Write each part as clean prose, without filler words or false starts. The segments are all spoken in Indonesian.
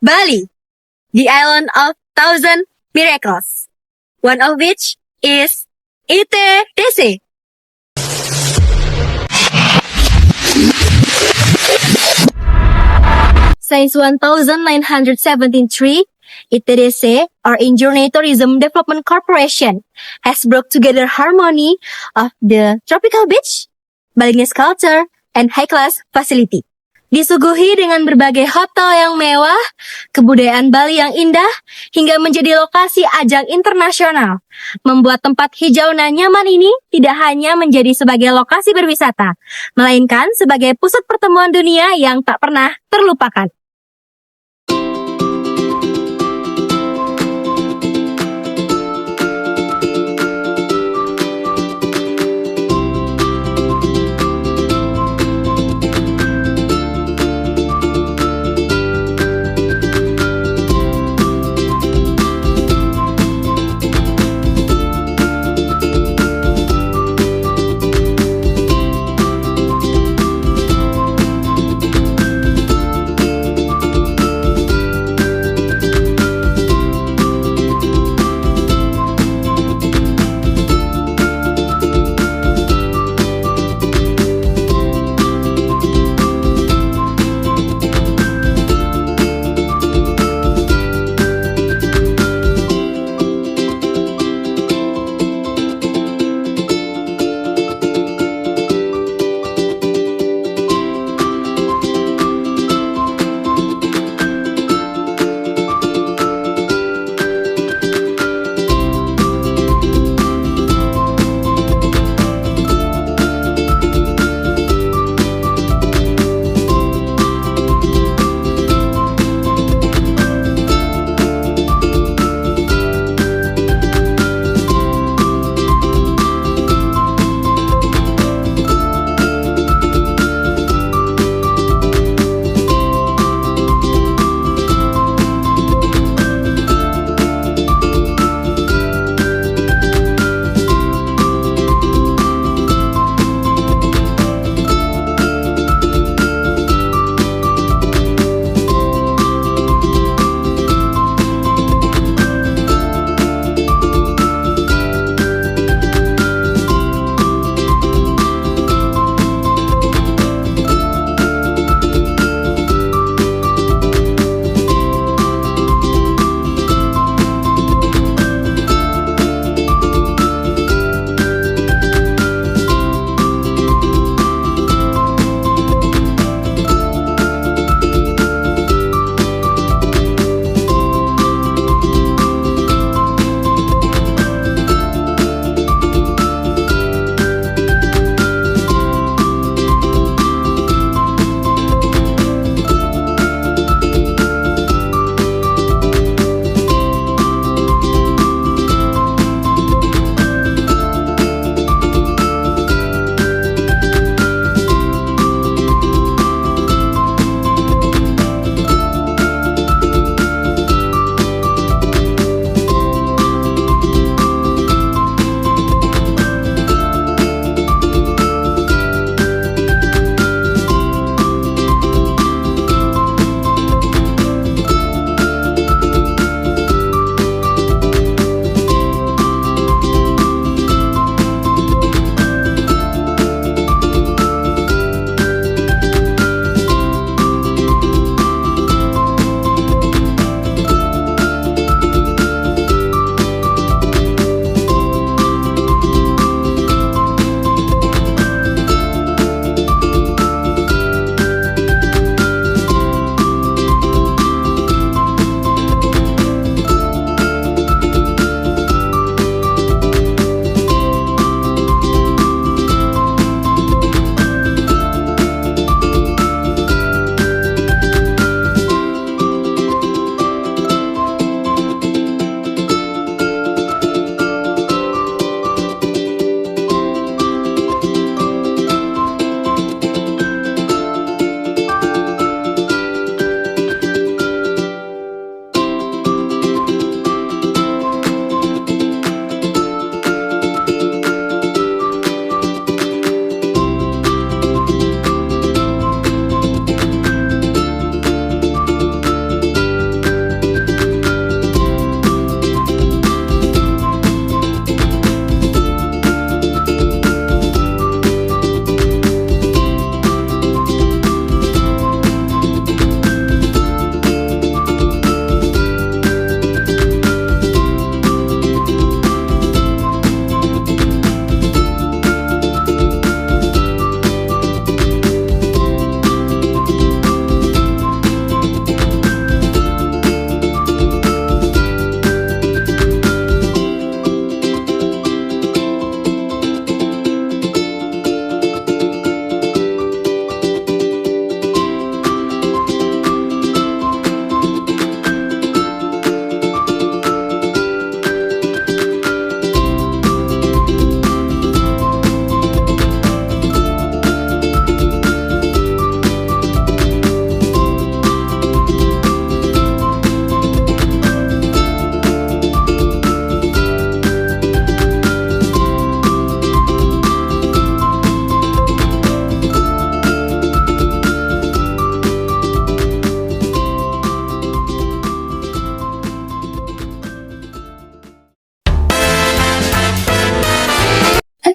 Bali, the island of thousand miracles, one of which is ITDC. Since 1973, ITDC, or Injourney Tourism Development Corporation, has brought together harmony of the tropical beach, Balinese culture, and high-class facility. Disuguhi dengan berbagai hotel yang mewah, kebudayaan Bali yang indah, hingga menjadi lokasi ajang internasional. Membuat tempat hijau nan nyaman ini tidak hanya menjadi sebagai lokasi berwisata, melainkan sebagai pusat pertemuan dunia yang tak pernah terlupakan.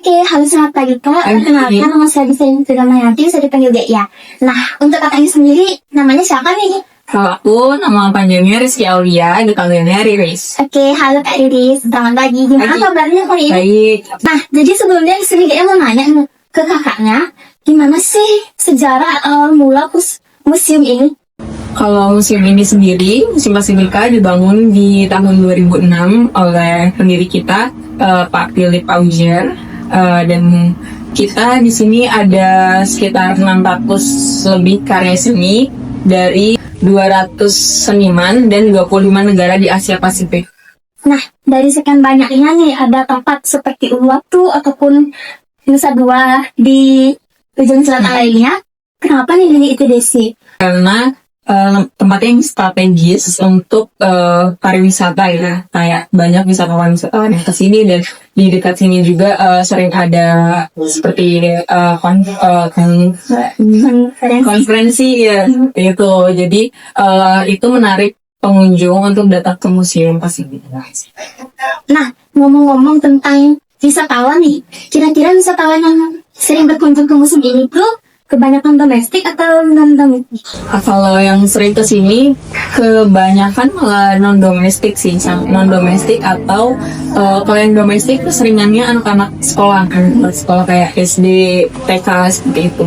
Oke, halo selamat pagi Kak. Perkenalkan nama saya Mayati, bisa dipanggil Dek ya. Nah, untuk kakaknya sendiri, namanya siapa nih? Kalau aku, nama panjangnya Rizky Aulia, dipanggilnya Riris. Oke, halo Kak Riris. Selamat pagi. Gimana Pagi. kabarnya hari ini? Baik. Nah, jadi sebelumnya sendiri mau nanya nih ke kakaknya, gimana sih sejarah awal mula museum ini? Kalau museum ini sendiri, Museum Basilika dibangun di tahun 2006 oleh pendiri kita, Pak Philip Auger. Dan kita di sini ada sekitar 600 lebih karya seni dari 200 seniman dan 25 negara di Asia Pasifik. Nah, dari sekian banyaknya nih, ada tempat seperti Uluwatu ataupun Nusa Dua di ujung selatan lainnya. Kenapa nih ini ITDC? Karena tempatnya yang strategis untuk pariwisata ya, kayak banyak wisatawan yang kesini, dan di dekat sini juga sering ada seperti konferensi ya itu. Jadi itu menarik pengunjung untuk datang ke museum pas ini. Nah, ngomong-ngomong tentang wisatawan nih, kira-kira wisatawan yang sering berkunjung ke museum ini tuh kebanyakan domestik atau non-domestik? Kalau yang sering kesini kebanyakan malah non-domestik sih, non-domestik atau kalau yang domestik keseringannya anak-anak sekolah kayak SD, TK seperti itu.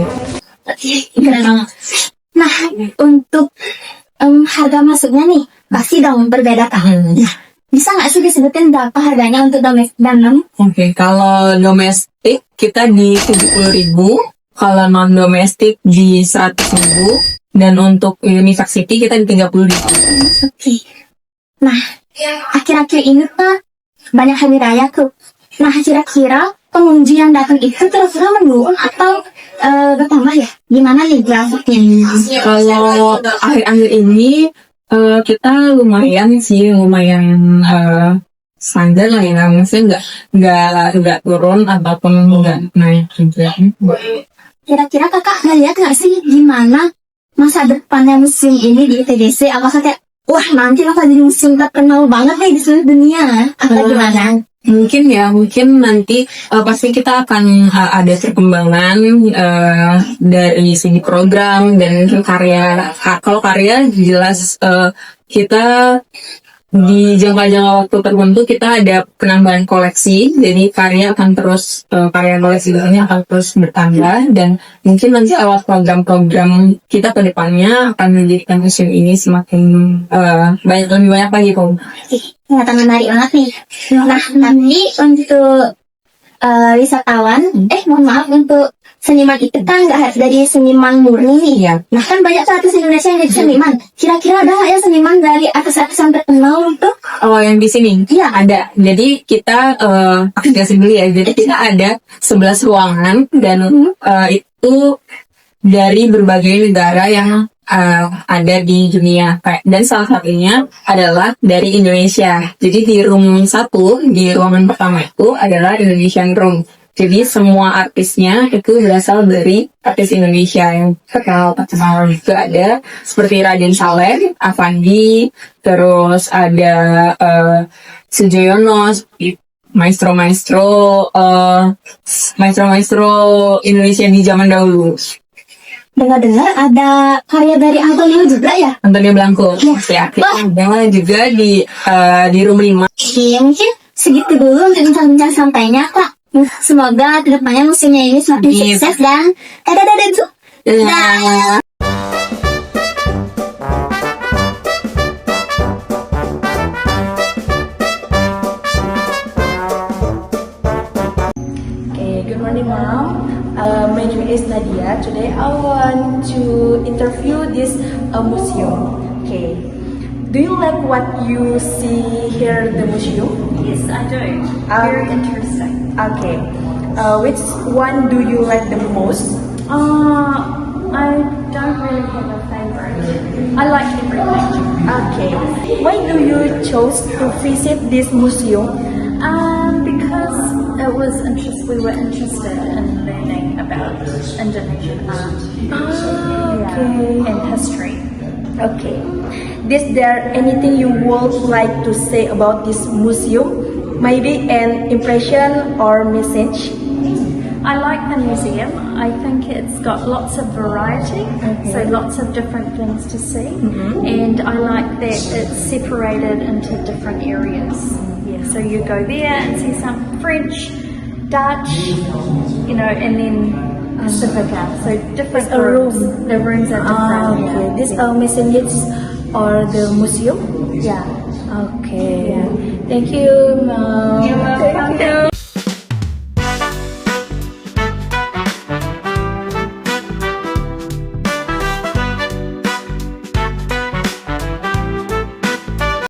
Nah, untuk harga masuknya nih pasti dong berbeda kan? Nah, bisa nggak sih disebutin berapa harganya untuk domestik dan non? Oke, kalau domestik kita di 70.000. Kalau non-domestik di 100.000, dan untuk university kita di 30.000. Oke. Nah, akhir-akhir ini tuh banyak hari raya tuh. Nah, kira-kira pengunjung yang datang itu kira-kira menurun atau bertambah ya? Gimana nih grafiknya? Kalau akhir-akhir ini kita lumayan standar lah ya, maksudnya nggak turun ataupun nggak naik juga. Kira-kira kakak ngeliat nggak sih gimana masa depannya museum ini di ITDC? Apakah kayak, wah nanti bakal jadi museum terkenal banget nih di seluruh dunia? Atau gimana? Mungkin nanti pasti kita akan ada perkembangan dari segi program dan karya. Kalau karya jelas kita di jangka waktu tertentu kita ada penambahan koleksi, jadi karya koleksi ini akan terus bertambah, dan mungkin nanti lewat program-program kita ke depannya akan menjadikan museum ini semakin lebih banyak lagi kok. Kelihatan menarik banget nih. Nah, tapi untuk wisatawan, mohon maaf, untuk seniman itu kan nggak harus dari seniman murni nih ya. Nah kan banyak tuh artis Indonesia yang jadi seniman. Kira-kira ada nggak ya seniman dari artis-artis yang terkenal tuh? Oh, yang di sini? Iya, ada. Jadi kita aplikasi dulu ya. Jadi kita ada 11 ruangan, dan itu dari berbagai negara yang ada di dunia. Dan salah satunya adalah dari Indonesia. Jadi di room 1, di ruangan pertama itu adalah Indonesian Room. Jadi semua artisnya itu berasal dari artis Indonesia yang terkenal juga ada seperti Raden Saleh, Avandi, terus ada Sujoyono, maestro Indonesia di zaman dahulu. Dengar-dengar ada karya dari Antonio juga ya? Antonio Blanco. Ya. Ada juga di room 5. Oke, mungkin segitu dulu untuk bincang-bincang sampainya, Kak. Semoga kedepannya museumnya ini semakin sukses dan dadah. Good morning, Mom. My name is Nadia. Today I want to interview this museum. Okay. Do you like what you see here in the museum? Yes, I do. Very interesting. Okay. Which one do you like the most? I don't really have a favorite. I like everything. Okay. Why do you chose to visit this museum? Because we were interested in learning about Indonesian art. Okay. And history. Okay. Is there anything you would like to say about this museum? Maybe an impression or message? I like the museum. I think it's got lots of variety, so lots of different things to see, and I like that it's separated into different areas. Yeah, so you go there and see some French, Dutch, you know, and then Pacifica. So different It's a rooms. room. The rooms are different. Okay. This messengers or the museum? Yeah. Okay. Thank you, Mom. You're welcome.